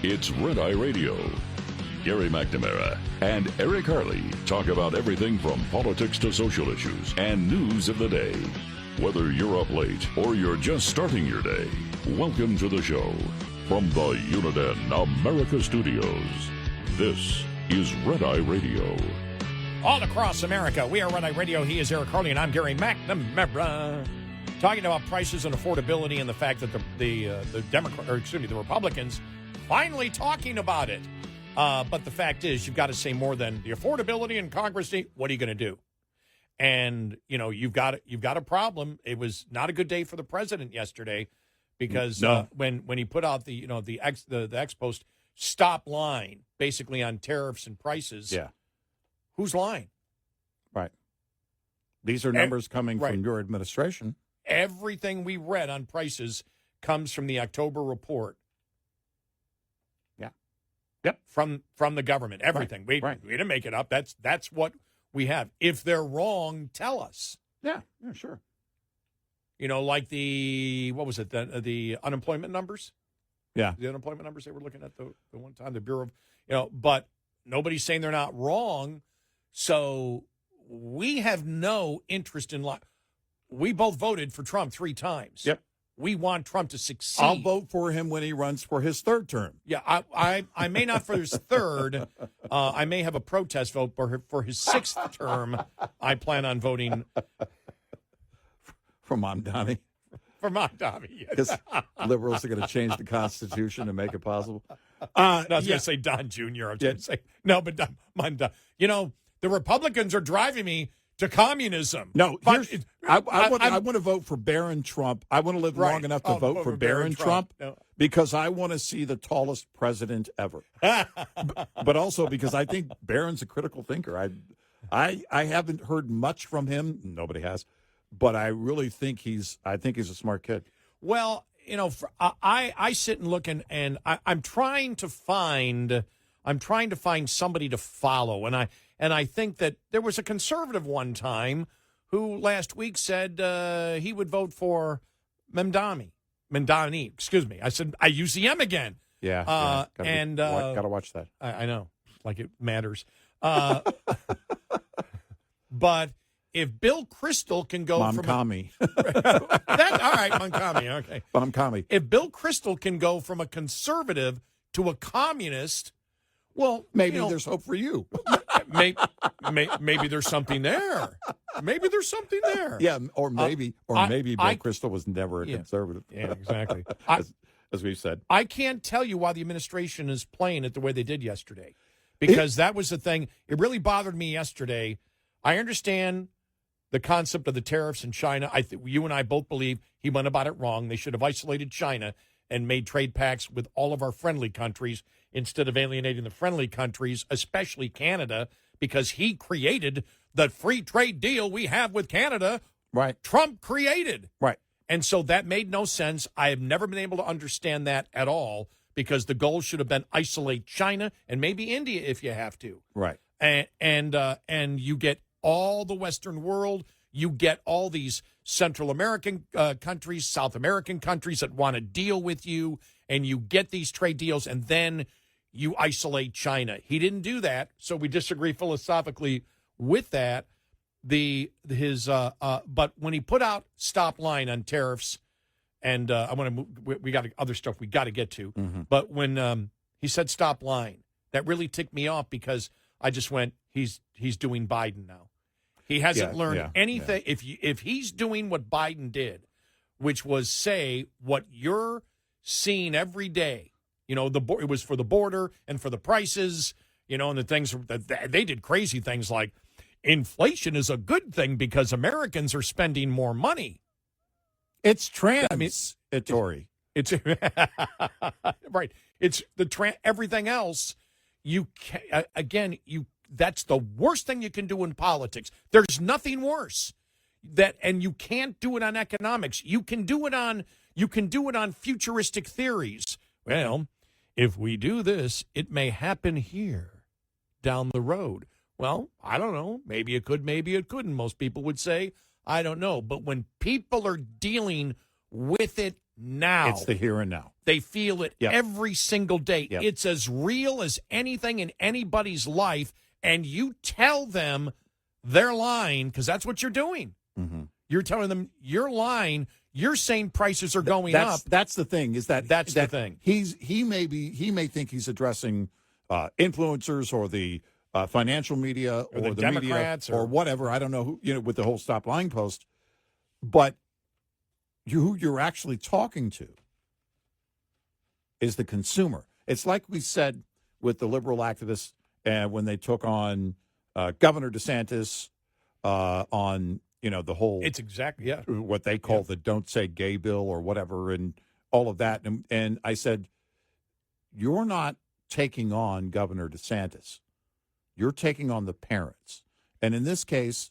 It's Red Eye Radio. Gary McNamara and Eric Harley talk about everything from politics to social issues and news of the day. Whether you're up late or you're just starting your day, welcome to the show. From the Uniden America Studios, this is Red Eye Radio. All across America, we are Red Eye Radio. He is Eric Harley, and I'm Gary McNamara. Talking about prices and affordability and the fact that the Republicans finally talking about it. But the fact is, you've got to say more than the affordability in Congress. What are you going to do? And you've got a problem. It was not a good day for the president yesterday because when he put out the ex post stop line basically on tariffs and prices. Yeah, who's lying? Right. These are numbers coming from your administration. Everything we read on prices comes from the October report. Yeah. Yep. From the government. Everything. We didn't make it up. That's what we have. If they're wrong, tell us. Yeah, sure. Like the unemployment numbers? Yeah. The unemployment numbers they were looking at the one time, the Bureau of, but nobody's saying they're not wrong. So we have no interest in we both voted for Trump 3 times. Yep. We want Trump to succeed. I'll vote for him when he runs for his 3rd term. Yeah, I may not for his 3rd. I may have a protest vote for his 6th term. I plan on voting for Mamdani. For Mamdani, yes. Because liberals are going to change the Constitution to make it possible. I was going to say Don Jr. I was going to say, no, but Mamdani. The Republicans are driving me to communism. No, I want to vote for Barron Trump. I want to live long enough to vote for Barron Trump because I want to see the tallest president ever. But also because I think Barron's a critical thinker. I haven't heard much from him. Nobody has. But I really think he's a smart kid. Well, I sit and look and I'm trying to find somebody to follow, and I think that there was a conservative one time who last week said he would vote for Mamdani. Excuse me. I said I use the M again. Yeah. Gotta watch that. I know, like it matters. But if Bill Kristol can go Momkami. all right, Momkami, okay. Momkami. If Bill Kristol can go from a conservative to a communist, well, maybe there's hope for you. Maybe there's something there. Maybe there's something there. Yeah, or maybe Bill Kristol was never a conservative. Yeah, exactly. As we've said. I can't tell you why the administration is playing it the way they did yesterday, because that was the thing. It really bothered me yesterday. I understand the concept of the tariffs in China. I think you and I both believe he went about it wrong. They should have isolated China and made trade pacts with all of our friendly countries instead of alienating the friendly countries, especially Canada, because he created the free trade deal we have with Canada. Right. Trump created. Right. And so that made no sense. I have never been able to understand that at all, because the goal should have been isolate China and maybe India if you have to. Right. And you get all the Western world. You get all these Central American countries, South American countries that want to deal with you, and you get these trade deals, and then you isolate China. He didn't do that, so we disagree philosophically with that. But when he put out stop line on tariffs, and I want to we got other stuff we got to get to, but when he said stop line, that really ticked me off because I just went, he's doing Biden now. He hasn't learned anything. Yeah. If he's doing what Biden did, which was say what you're seeing every day, it was for the border and for the prices, and the things that they did crazy things like inflation is a good thing because Americans are spending more money. It's transitory. It's right. It's everything else. That's the worst thing you can do in politics. There's nothing worse. And you can't do it on economics. You can do it on futuristic theories. Well, if we do this, it may happen here down the road. Well, I don't know. Maybe it could, maybe it couldn't. Most people would say, I don't know. But when people are dealing with it now. It's the here and now. They feel it every single day. Yep. It's as real as anything in anybody's life, and you tell them they're lying because that's what you're doing. Mm-hmm. You're telling them you're lying. You're saying prices are going up. That's the thing. That's the thing. He may think he's addressing influencers or the financial media or the Democrats media or whatever. I don't know who, with the whole stop lying post, but who you're actually talking to is the consumer. It's like we said with the liberal activists and when they took on Governor DeSantis on the whole. It's exactly what they call the "Don't Say Gay" bill or whatever, and all of that. And I said, you're not taking on Governor DeSantis. You're taking on the parents. And in this case,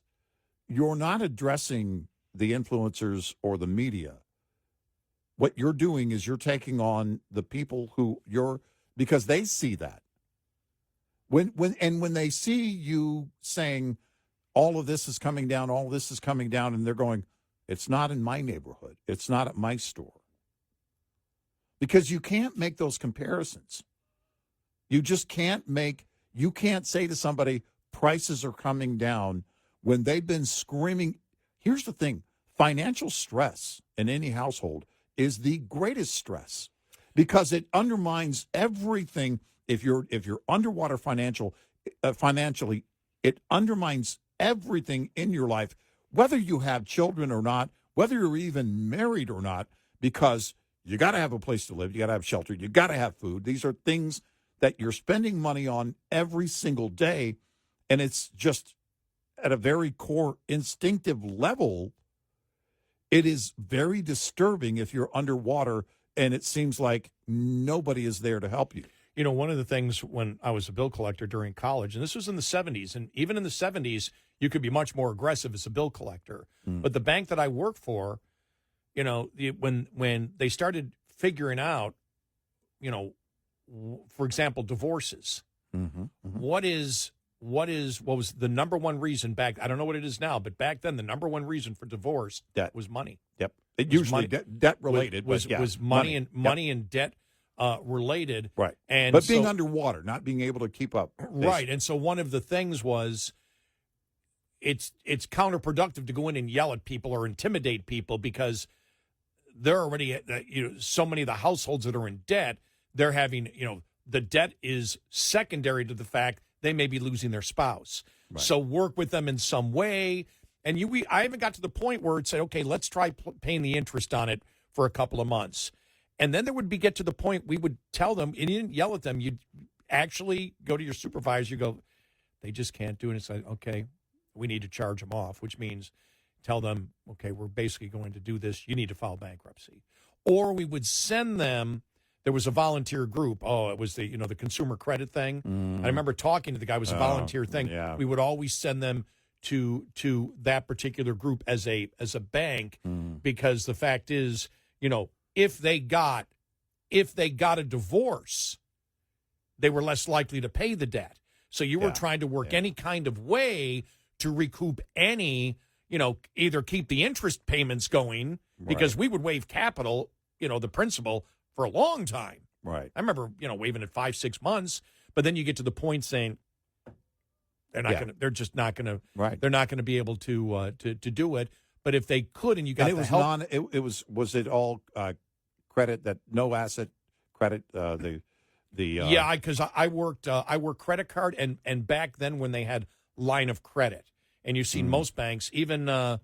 you're not addressing the influencers or the media. What you're doing is you're taking on the people because they see that. When they see you saying all of this is coming down, and they're going, it's not in my neighborhood. It's not at my store. Because you can't make those comparisons. You just you can't say to somebody, prices are coming down when they've been screaming. Here's the thing. Financial stress in any household is the greatest stress because it undermines everything. If you're underwater financially, it undermines everything in your life, whether you have children or not, whether you're even married or not, because you got to have a place to live, you got to have shelter, you got to have food. These are things that you're spending money on every single day, and it's just at a very core instinctive level, it is very disturbing if you're underwater and it seems like nobody is there to help you. One of the things when I was a bill collector during college, and this was in the 70s, and even in the 70s, you could be much more aggressive as a bill collector. But the bank that I worked for, when they started figuring out, for example, divorces, what was the number one reason back? I don't know what it is now, but back then the number one reason for divorce was money. Yep, it usually debt related was money and debt related, right? And but being underwater, not being able to keep up, right? And so one of the things was, it's counterproductive to go in and yell at people or intimidate people because they're already so many of the households that are in debt. They're having the debt is secondary to the fact they may be losing their spouse. Right. So work with them in some way. And I even got to the point where it said, okay, let's try paying the interest on it for a couple of months. And then there would get to the point we would tell them, and you didn't yell at them. You'd actually go to your supervisor. You go, they just can't do it. It's like, okay, we need to charge them off, which means tell them, okay, we're basically going to do this. You need to file bankruptcy. Or we would send them. There was a volunteer group. Oh, it was the consumer credit thing. I remember talking to the guy. It was a volunteer thing. Yeah. We would always send them to that particular group as a bank because the fact is, if they got a divorce, they were less likely to pay the debt. So you were trying to work any kind of way to recoup any, either keep the interest payments going because we would waive capital, the principal for a long time. Right. I remember, waiving it 5-6 months, but then you get to the point saying they're not going to, they're just not going to, they're not going to be able to do it. But if they could, and you got the help, was it all credit, that no asset credit, because I worked credit card and back then when they had line of credit, and you've seen most banks, even the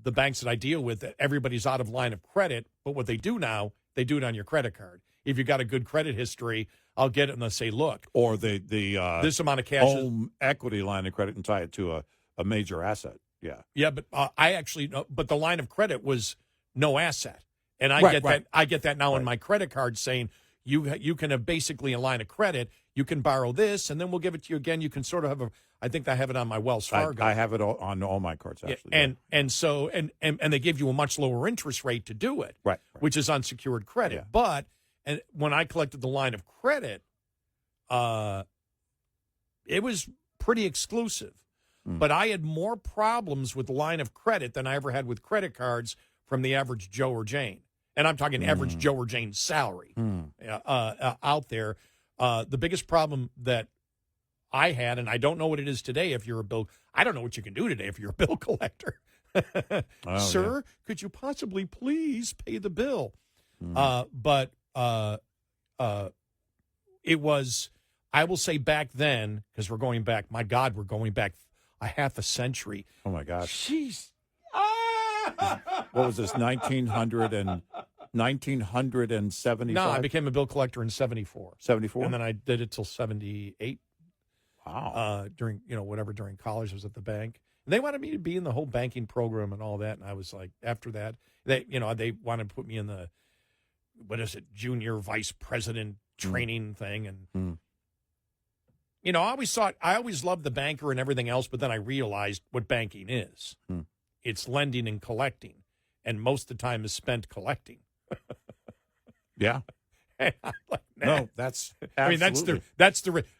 banks that I deal with, everybody's out of line of credit. But what they do now, they do it on your credit card. If you've got a good credit history, I'll get it and they'll say, look, or the this amount of cash, home equity line of credit, and tie it to a major asset. Yeah, but but the line of credit was no asset, and I get that now in my credit card saying you can have basically a line of credit. You can borrow this, and then we'll give it to you again. You can sort of have I think I have it on my Wells Fargo. I have it on all my cards actually. And so they give you a much lower interest rate to do it, right. Which is unsecured credit. Yeah. But when I collected the line of credit, it was pretty exclusive. But I had more problems with the line of credit than I ever had with credit cards from the average Joe or Jane. And I'm talking average Joe or Jane's salary out there. The biggest problem that I had, and I don't know what it is today if you're a bill, I don't know what you can do today if you're a bill collector. Sir, could you possibly please pay the bill? But it was, I will say back then, because we're going back, my God, we're going back a half a century. Oh, my gosh. Jeez. What was this, 1975? No, I became a bill collector in 74. 74? And then I did it till 78. Wow. During college, I was at the bank. And they wanted me to be in the whole banking program and all that. And I was like, after that, they wanted to put me in the, junior vice president training thing. And, I always loved the banker and everything else, but then I realized what banking is. It's lending and collecting. And most of the time is spent collecting. Yeah. And I'm like, nah. No, that's absolutely.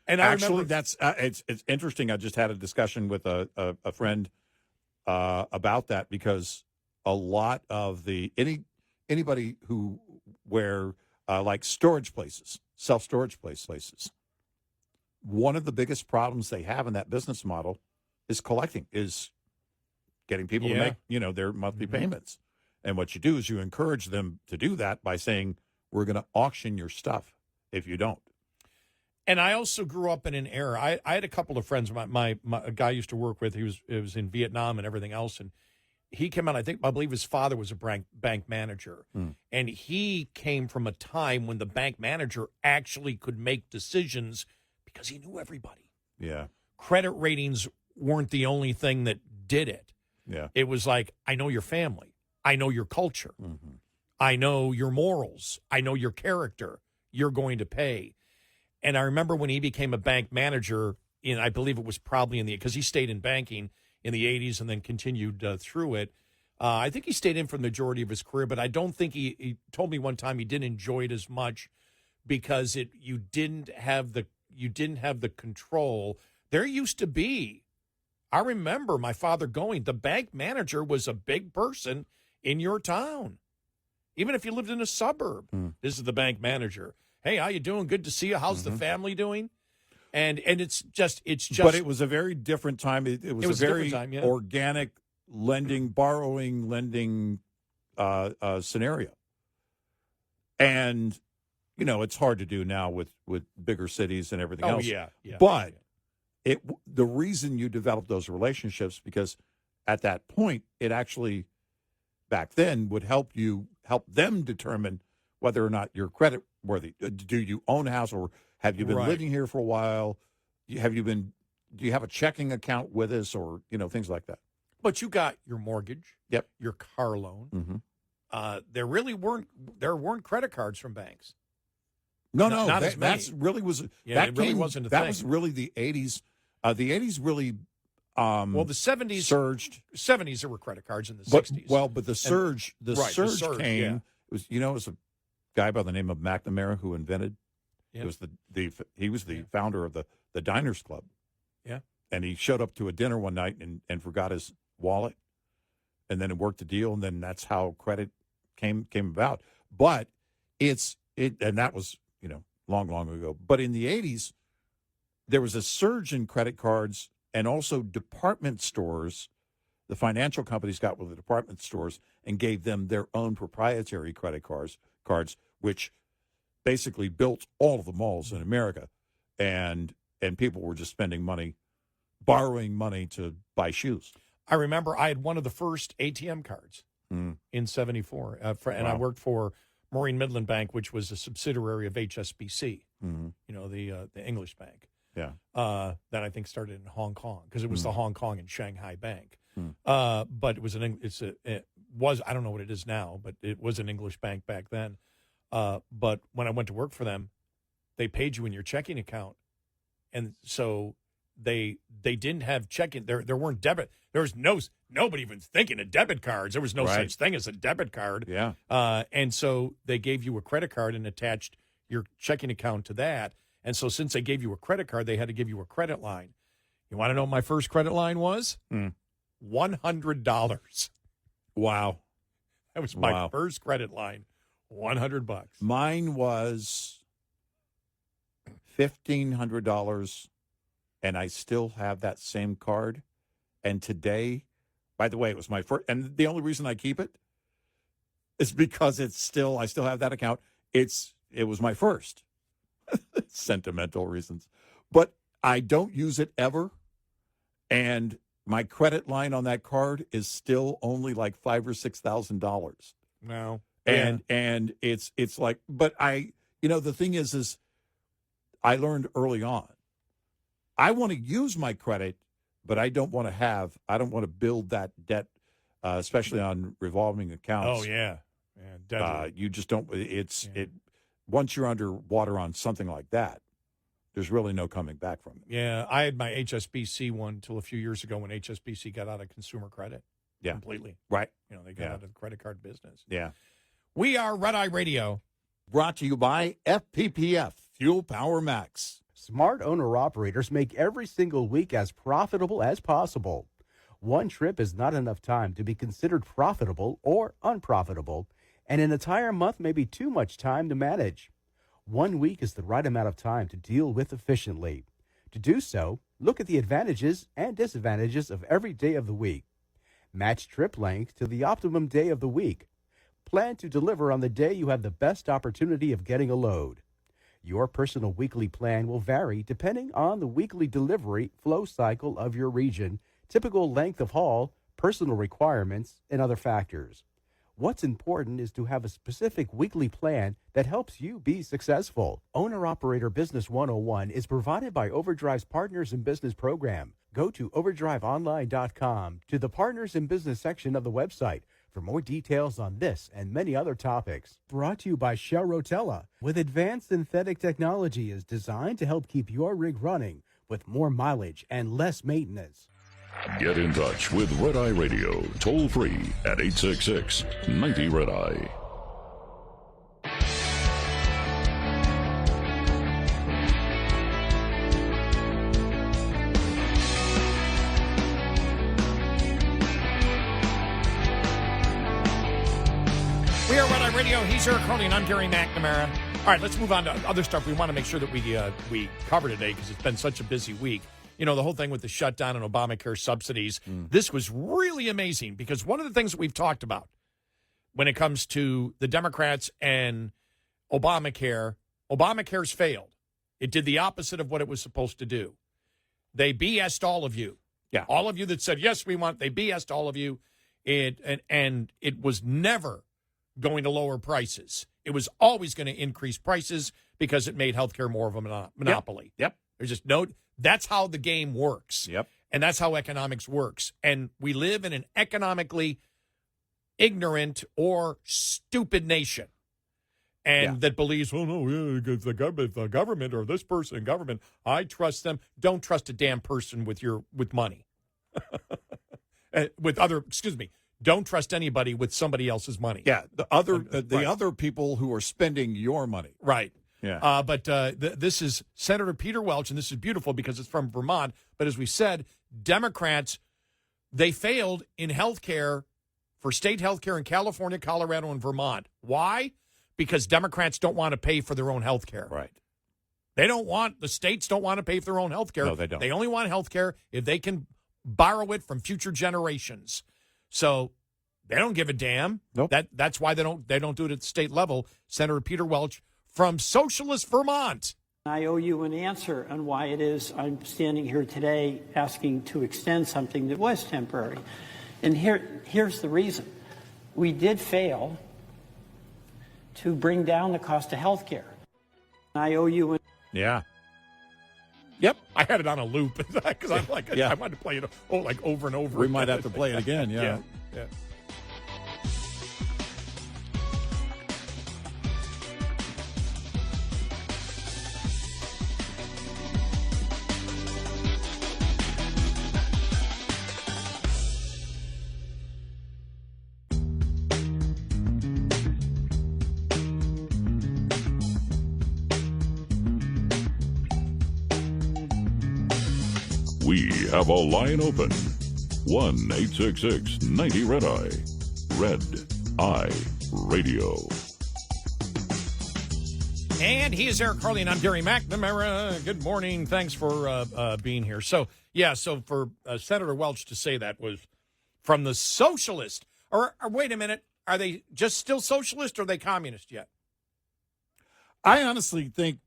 And actually, I remember that's it's interesting. I just had a discussion with a friend about that, because a lot of anybody who like storage places, self-storage places, one of the biggest problems they have in that business model is getting people to make their monthly payments. And what you do is you encourage them to do that by saying, we're going to auction your stuff if you don't. And I also grew up in an era. I had a couple of friends. My a guy I used to work with, he was in Vietnam and everything else. And he came out, I believe his father was a bank manager. And he came from a time when the bank manager actually could make decisions because he knew everybody. Yeah. Credit ratings weren't the only thing that did it. Yeah. It was like, I know your family. I know your culture. I know your morals. I know your character. You're going to pay. And I remember when he became a bank manager, I believe it was probably because he stayed in banking in the 80s and then continued through it. I think he stayed in for the majority of his career, but I don't think he told me one time he didn't enjoy it as much because you didn't have the control. There used to be, I remember my father going, the bank manager was a big person in your town. Even if you lived in a suburb, this is the bank manager. Hey, how you doing? Good to see you. How's the family doing? And it's just. But it was a very different time. It was a very time, organic borrowing, lending scenario. And it's hard to do now with bigger cities and everything else. Yeah. But the reason you develop those relationships, because at that point it actually back then would help them determine whether or not you're credit worthy. Do you own a house, or have you been living here for a while? Do you have a checking account with us, or things like that? But you got your mortgage, yep, your car loan. There weren't credit cards from banks. No, not as many. That's really was wasn't a thing. That was really the 80s. The 80s really. The 70s surged. 70s there were credit cards in the 60s. But the surge, came. Yeah. It was a guy by the name of McNamara who invented. Yeah. It was he was the founder of the Diners Club. Yeah. And he showed up to a dinner one night and forgot his wallet, and then it worked the deal, and then that's how credit came about. But and that was long ago. But in the 80s, there was a surge in credit cards, and also department stores. The financial companies got with the department stores and gave them their own proprietary credit cards, which basically built all of the malls in America, and people were just borrowing money to buy shoes. I remember I had one of the first ATM cards in 74, and I worked for Maureen Midland Bank, which was a subsidiary of HSBC, the English bank. Yeah. That I think started in Hong Kong, because it was the Hong Kong and Shanghai Bank. But it was I don't know what it is now, but it was an English bank back then. But when I went to work for them, they paid you in your checking account, and so they didn't have checking. There weren't debit. There was nobody even thinking of debit cards. There was no such thing as a debit card. Yeah. And so they gave you a credit card and attached your checking account to that. And so since they gave you a credit card, they had to give you a credit line. You want to know what my first credit line was? $100. Wow. That was my first credit line, $100. Mine was $1,500, and I still have that same card. And today, by the way, it was my first, and the only reason I keep it is because I still have that account. It was my first. Sentimental reasons. But I don't use it ever, and my credit line on that card is still only like $5,000 or $6,000. No, and it's like, but the thing is I learned early on, I want to use my credit, but I don't want to build that debt, especially on revolving accounts. Oh yeah, deadly. You just don't. Once you're underwater on something like that, there's really no coming back from it. Yeah, I had my HSBC one until a few years ago when HSBC got out of consumer credit. Yeah. Completely. Right. They got out of the credit card business. Yeah. We are Red Eye Radio. Brought to you by FPPF, Fuel Power Max. Smart owner-operators make every single week as profitable as possible. One trip is not enough time to be considered profitable or unprofitable, and an entire month may be too much time to manage. 1 week is the right amount of time to deal with efficiently. To do so, look at the advantages and disadvantages of every day of the week. Match trip length to the optimum day of the week. Plan to deliver on the day you have the best opportunity of getting a load. Your personal weekly plan will vary depending on the weekly delivery flow cycle of your region, typical length of haul, personal requirements, and other factors. What's important is to have a specific weekly plan that helps you be successful. Owner-Operator Business 101 is provided by Overdrive's Partners in Business program. Go to overdriveonline.com to the Partners in Business section of the website for more details on this and many other topics. Brought to you by Shell Rotella, with advanced synthetic technology is designed to help keep your rig running with more mileage and less maintenance. Get in touch with Red Eye Radio, toll free at 866-90-RED-EYE. We are Red Eye Radio. He's Eric Harley, and I'm Gary McNamara. All right, let's move on to other stuff we want to make sure that we cover today because it's been such a busy week. The whole thing with the shutdown and Obamacare subsidies, this was really amazing because one of the things that we've talked about when it comes to the Democrats and Obamacare's failed. It did the opposite of what it was supposed to do. They BS'd all of you. Yeah. All of you that said, yes, we want, they BS'd all of you. And it was never going to lower prices. It was always going to increase prices because it made healthcare more of a monopoly. Yep. There's just that's how the game works. Yep. And that's how economics works. And we live in an economically ignorant or stupid nation. And that believes, the government or this person in government, I trust them. Don't trust a damn person with money. Don't trust anybody with somebody else's money. Yeah, the other people who are spending your money. Right. Yeah. But this is Senator Peter Welch, and this is beautiful because it's from Vermont. But as we said, Democrats, they failed in health care for state health care in California, Colorado, and Vermont. Why? Because Democrats don't want to pay for their own health care. Right. The states don't want to pay for their own health care. No, they don't. They only want health care if they can borrow it from future generations. So they don't give a damn. Nope. That's why they don't do it at the state level. Senator Peter Welch from Socialist Vermont. I owe you an answer on why it is I'm standing here today asking to extend something that was temporary. And here's the reason. We did fail to bring down the cost of health care. I owe you an... Yeah. Yep. I had it on a loop because I'm like, I wanted to play it over and over. We might have to play it again, yeah. Yeah. We have a line open. 1-866-90-RED-EYE. Red iRadio. And he is Eric Harley, and I'm Gary McNamara. Good morning. Thanks for being here. So for Senator Welch to say that was from the socialist. Or wait a minute, are they just still socialist or are they communist yet? I honestly think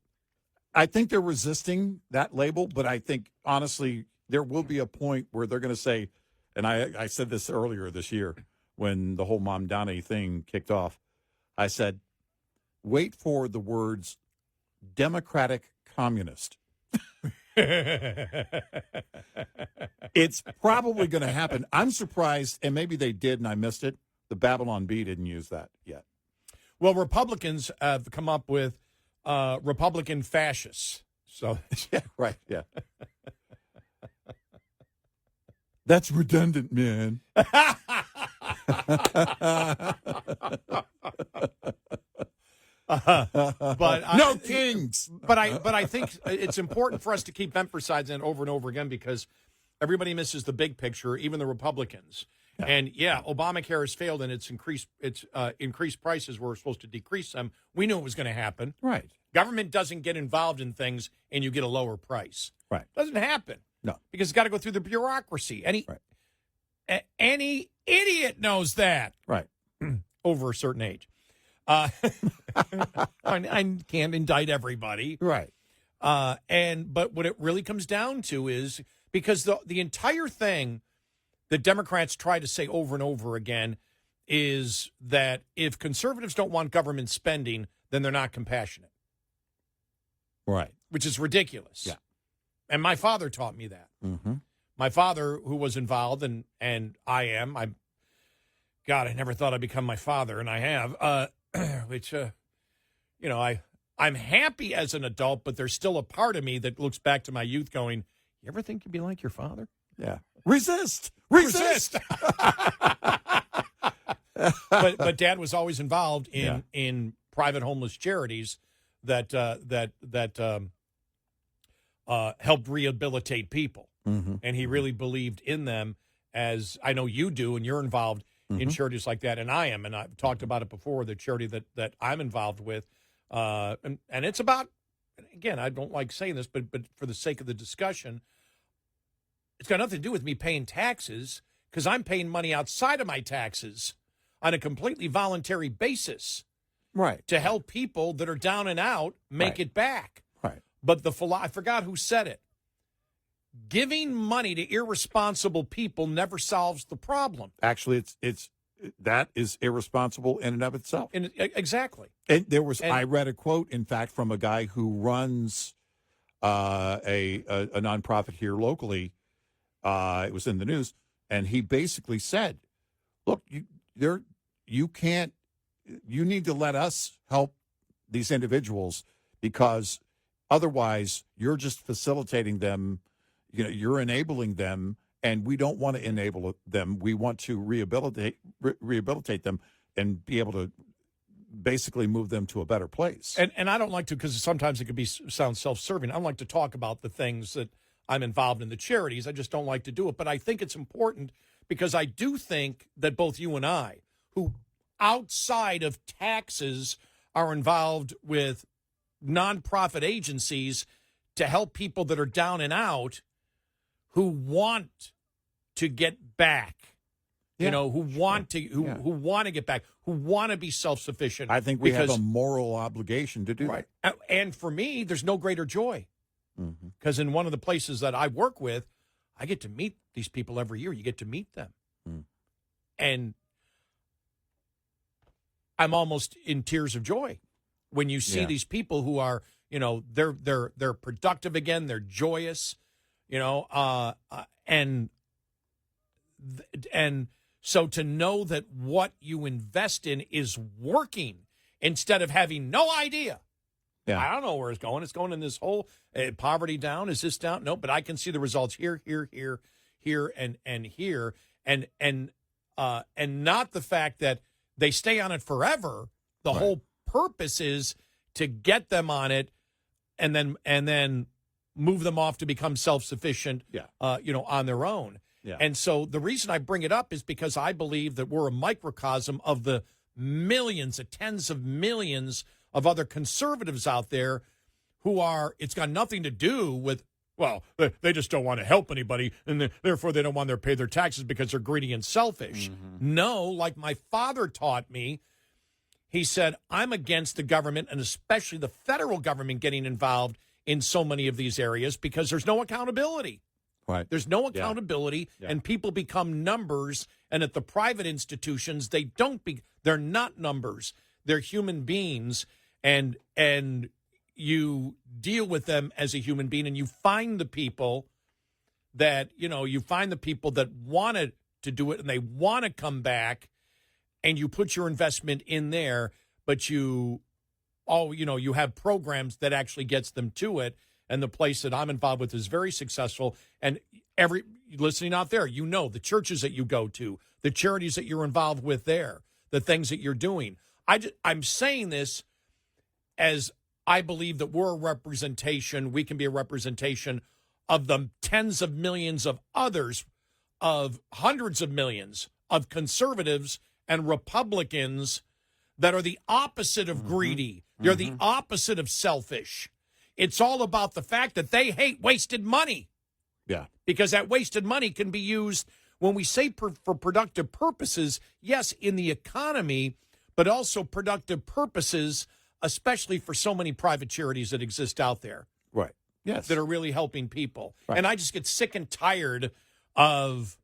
they're resisting that label, but I think, honestly, there will be a point where they're going to say, and I said this earlier this year when the whole Mamdani thing kicked off, I said, wait for the words Democratic Communist. It's probably going to happen. I'm surprised, and maybe they did and I missed it. The Babylon Bee didn't use that yet. Well, Republicans have come up with Republican fascists. So yeah, right, yeah. That's redundant, man. But no kings. But I think it's important for us to keep emphasizing it over and over again because everybody misses the big picture, even the Republicans. Yeah. And Obamacare has failed, and it's increased prices. We're supposed to decrease them. We knew it was going to happen. Right. Government doesn't get involved in things, and you get a lower price. Right. Doesn't happen. No. Because it's got to go through the bureaucracy. Any idiot knows that. Right. Over a certain age. I can't indict everybody. Right. But what it really comes down to is because the entire thing that Democrats try to say over and over again is that if conservatives don't want government spending, then they're not compassionate. Right. Which is ridiculous. Yeah. And my father taught me that. Mm-hmm. My father, who was involved, and I never thought I'd become my father, and I have. Which, I'm happy as an adult, but there's still a part of me that looks back to my youth going, you ever think you'd be like your father? Yeah. Resist. But Dad was always involved in private homeless charities that helped rehabilitate people. Mm-hmm. And he really believed in them, as I know you do, and you're involved in charities like that, and I am, and I've talked about it before, the charity that I'm involved with, and it's about, again, I don't like saying this, but for the sake of the discussion, it's got nothing to do with me paying taxes, because I'm paying money outside of my taxes on a completely voluntary basis, right, to help people that are down and out make it back. Right. But I forgot who said it. Giving money to irresponsible people never solves the problem. Actually, that is irresponsible in and of itself. Exactly. And I read a quote, in fact, from a guy who runs a nonprofit here locally. It was in the news, and he basically said, "Look, you need to let us help these individuals because otherwise you're just facilitating them." You're enabling them, and we don't want to enable them. We want to rehabilitate them and be able to basically move them to a better place. And I don't like to, because sometimes it could sound self-serving. I don't like to talk about the things that I'm involved in, the charities. I just don't like to do it. But I think it's important because I do think that both you and I, who outside of taxes are involved with nonprofit agencies to help people that are down and out, who want to get back, who want to get back, who want to be self-sufficient. I think we have a moral obligation to do that. And for me, there's no greater joy. Because in one of the places that I work with, I get to meet these people every year. You get to meet them. And I'm almost in tears of joy when you see these people who are, they're productive again. They're joyous. And so to know that what you invest in is working instead of having no idea. Yeah. I don't know where it's going. It's going in this whole poverty down. Is this down? No, but I can see the results here, and here. And not the fact that they stay on it forever. The whole purpose is to get them on it and then move them off to become self-sufficient, on their own. Yeah. And so the reason I bring it up is because I believe that we're a microcosm of the millions, tens of millions of other conservatives out there who are, it's got nothing to do with, well, they just don't want to help anybody, and therefore they don't want to pay their taxes because they're greedy and selfish. No, like my father taught me, he said, I'm against the government, and especially the federal government, getting involved in so many of these areas because there's no accountability. Right. There's no accountability, and people become numbers, and at the private institutions, they're not numbers. They're human beings, and you deal with them as a human being, and you find the people that, wanted to do it and they want to come back, and you put your investment in there, but you have programs that actually gets them to it. And the place that I'm involved with is very successful. And listening out there, the churches that you go to, the charities that you're involved with there, the things that you're doing. I'm saying this as I believe that we can be a representation of the tens of millions of others, of hundreds of millions of conservatives and Republicans that are the opposite of greedy. They're the opposite of selfish. It's all about the fact that they hate wasted money. Yeah. Because that wasted money can be used, when we say for productive purposes, yes, in the economy, but also productive purposes, especially for so many private charities that exist out there. Right. Yes. That are really helping people. Right. And I just get sick and tired of,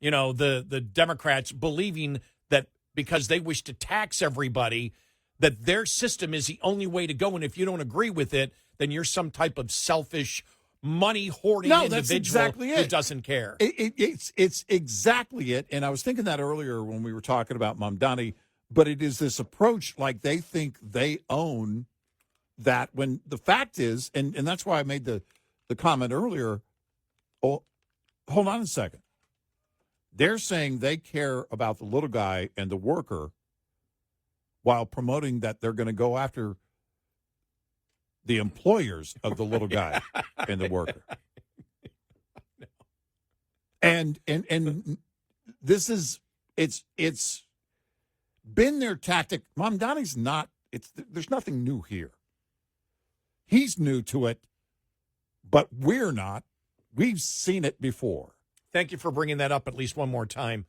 the Democrats believing that because they wish to tax everybody, that their system is the only way to go. And if you don't agree with it, then you're some type of selfish, money-hoarding individual that's exactly who doesn't care. It's exactly it. And I was thinking that earlier when we were talking about Mamdani, but it is this approach like they think they own that, when the fact is, and that's why I made the comment earlier, hold on a second. They're saying they care about the little guy and the worker while promoting that they're going to go after the employers of the little guy and the worker. And this is, it's been their tactic. Mamdani's not, there's nothing new here. He's new to it, but we're not. We've seen it before. Thank you for bringing that up at least one more time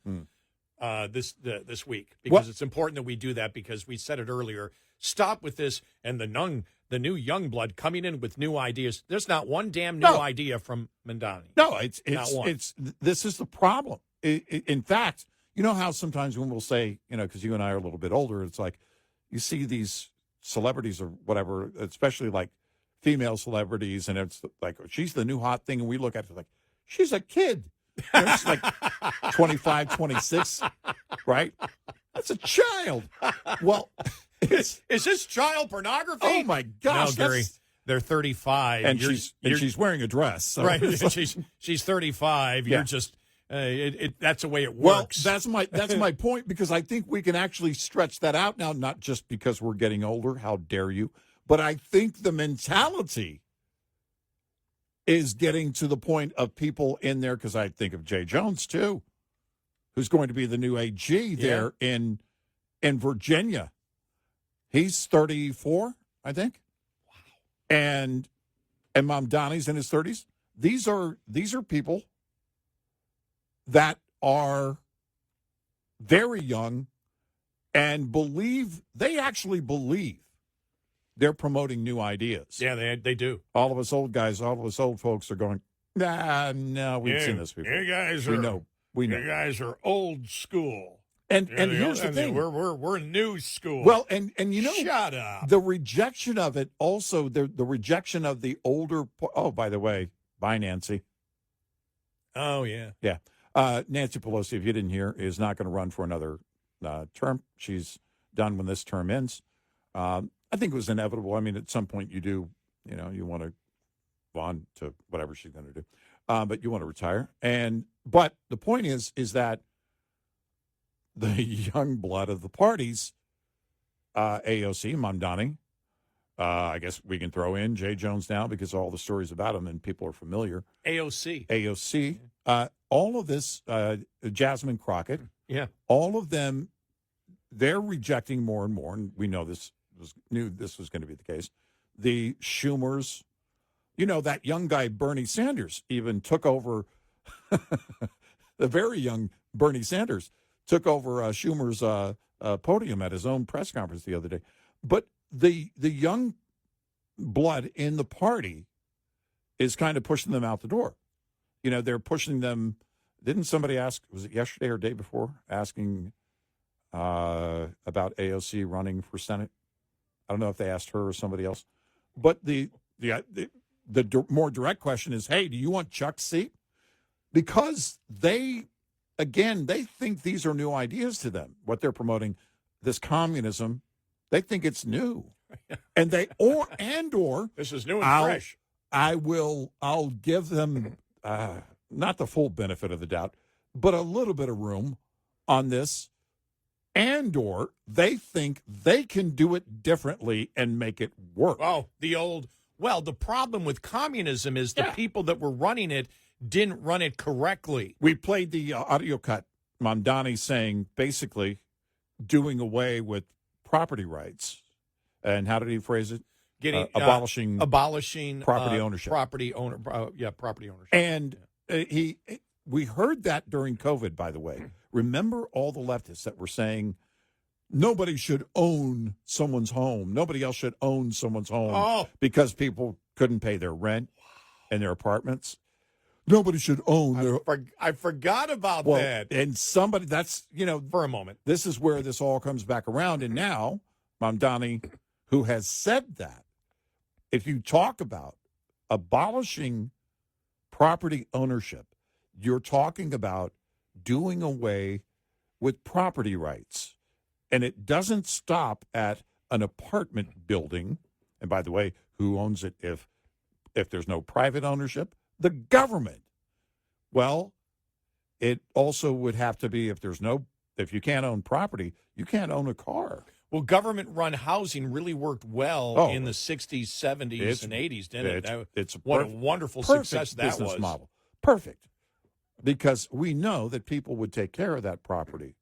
this week, because it's important that we do that, because we said it earlier. Stop with this and the new young blood coming in with new ideas. There's not one damn new idea from Mamdani. No, it's this is the problem. In fact, you know how sometimes when we'll say, because you and I are a little bit older, it's like you see these celebrities or whatever, especially like female celebrities, and it's like, she's the new hot thing, and we look at her like, she's a kid. She's like 25, 26, right? That's a child. Well, is this child pornography? Oh my gosh, no, Gary, they're 35, and she's wearing a dress, so. Right? she's 35. Yeah. You're just that's the way it works. Well, that's my point, because I think we can actually stretch that out now, not just because we're getting older. How dare you? But I think the mentality is getting to the point of people in there, because I think of Jay Jones, too, who's going to be the new AG there in Virginia. He's 34, I think. Wow. And Mamdani's in his 30s. These are people that are very young and they actually believe they're promoting new ideas. Yeah, they do. All of us old guys, all of us old folks are going, no, we've seen this before. You guys we know. You guys are old school. And here's the thing. We're new school. Well, and shut up. The rejection of it also, the rejection of the older, by the way, bye, Nancy. Oh, yeah. Yeah. Nancy Pelosi, if you didn't hear, is not going to run for another term. She's done when this term ends. I think it was inevitable. I mean, at some point you want to go on to whatever she's going to do. But you want to retire. But the point is that the young blood of the parties, AOC, Mamdani, I guess we can throw in Jay Jones now because all the stories about him and people are familiar. AOC. All of this, Jasmine Crockett. Yeah. All of them, they're rejecting more and more, and we know knew this was going to be the case. The Schumers, that young guy Bernie Sanders even took over. The very young Bernie Sanders took over Schumer's podium at his own press conference the other day. But the young blood in the party is kind of pushing them out the door. They're pushing them. Didn't somebody ask, was it yesterday or day before, asking about AOC running for Senate? I don't know if they asked her or somebody else. But the more direct question is, hey, do you want Chuck's seat? Because they think these are new ideas to them, what they're promoting, this communism. They think it's new. And this is new and fresh. I'll give them not the full benefit of the doubt, but a little bit of room on this. And/or they think they can do it differently and make it work. Oh, the problem with communism is the people that were running it didn't run it correctly. We played the audio cut, Mamdani saying basically doing away with property rights. And how did he phrase it? Abolishing property ownership. Property ownership. And we heard that during COVID, by the way. Remember all the leftists that were saying nobody should own someone's home. Nobody else should own someone's home because people couldn't pay their rent in their apartments. Nobody should own I forgot about that. And somebody, that's, for a moment. This is where this all comes back around. And now, Mamdani, who has said that, if you talk about abolishing property ownership, you're talking about doing away with property rights. And it doesn't stop at an apartment building. And by the way, who owns it if there's no private ownership? The government. Well, it also would have to be if you can't own property, you can't own a car. Well, government-run housing really worked well in the 60s, 70s, and 80s, didn't it? What a wonderful success that was. Business model. Perfect. Because we know that people would take care of that property.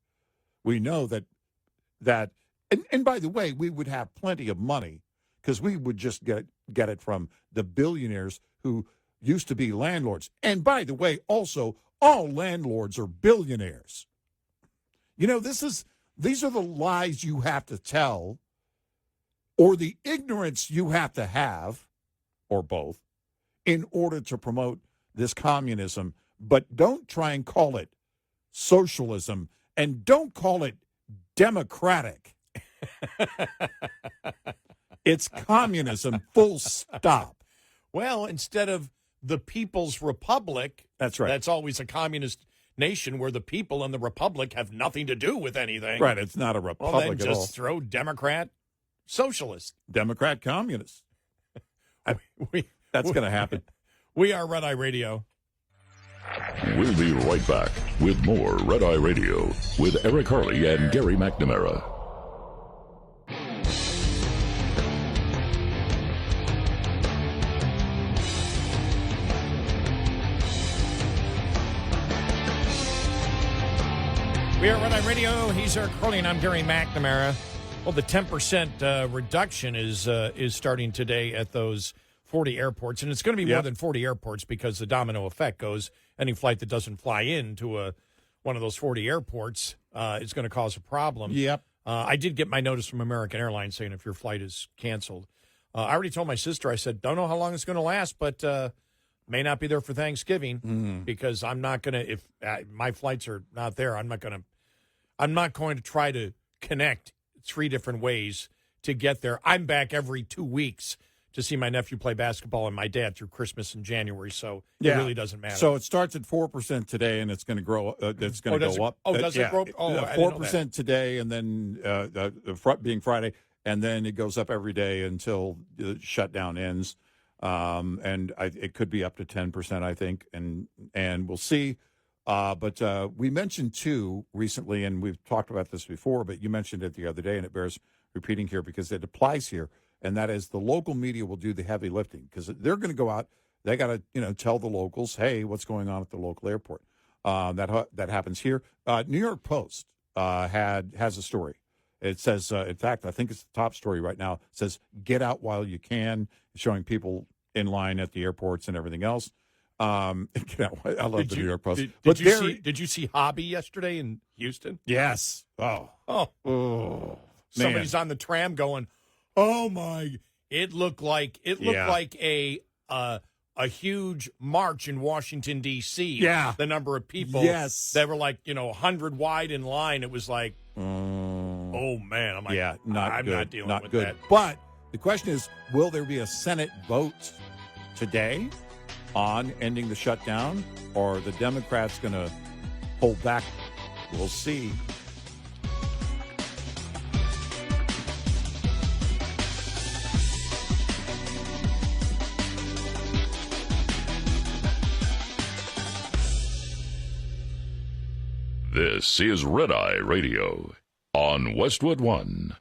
We know that and by the way, we would have plenty of money because we would just get it from the billionaires who used to be landlords. And by the way, also, all landlords are billionaires. These are the lies you have to tell, or the ignorance you have to have, or both, in order to promote this communism. But don't try and call it socialism, and don't call it democratic. It's communism, full stop. Well, instead of the People's Republic, that's right. That's always a communist nation where the people and the republic have nothing to do with anything. Right, it's not a republic well, then at all. just throw Democrat, socialist. Democrat, communist. That's going to happen. We are Red Eye Radio. We'll be right back with more Red Eye Radio with Eric Harley and Gary McNamara. We are Red Eye Radio. He's Eric Harley, and I'm Gary McNamara. Well, the 10% reduction is starting today at those 40 airports, and it's going to be more than 40 airports because the domino effect goes. Any flight that doesn't fly into one of those 40 airports is going to cause a problem. Yep. I did get my notice from American Airlines saying if your flight is canceled. I already told my sister, I said, don't know how long it's going to last, but may not be there for Thanksgiving because I'm not going to, if my flights are not there, I'm not going to try to connect 3 different ways to get there. I'm back every 2 weeks to see my nephew play basketball and my dad through Christmas in January, so it really doesn't matter. So it starts at 4% today, and it's going to grow. It's going to go up. Oh, does it grow? Oh, 4% today, and then being Friday, and then it goes up every day until the shutdown ends. And it could be up to 10%, I think, and we'll see. But we mentioned too recently, and we've talked about this before, but you mentioned it the other day, and it bears repeating here because it applies here. And that is the local media will do the heavy lifting because they're going to go out. They got to, tell the locals, hey, what's going on at the local airport. That happens here. New York Post has a story It says, in fact, I think it's the top story right now. It says, get out while you can, showing people in line at the airports and everything else. Get out. I love the New York Post. Did you see Hobby yesterday in Houston? Yes. Oh. Somebody's on the tram going, oh, my. It looked like a huge march in Washington, D.C. Yeah. The number of people that were 100 wide in line. It was like, oh, man. I'm like, I'm not dealing with that. But the question is, will there be a Senate vote today on ending the shutdown, or are the Democrats going to hold back? We'll see. This is Red Eye Radio on Westwood One.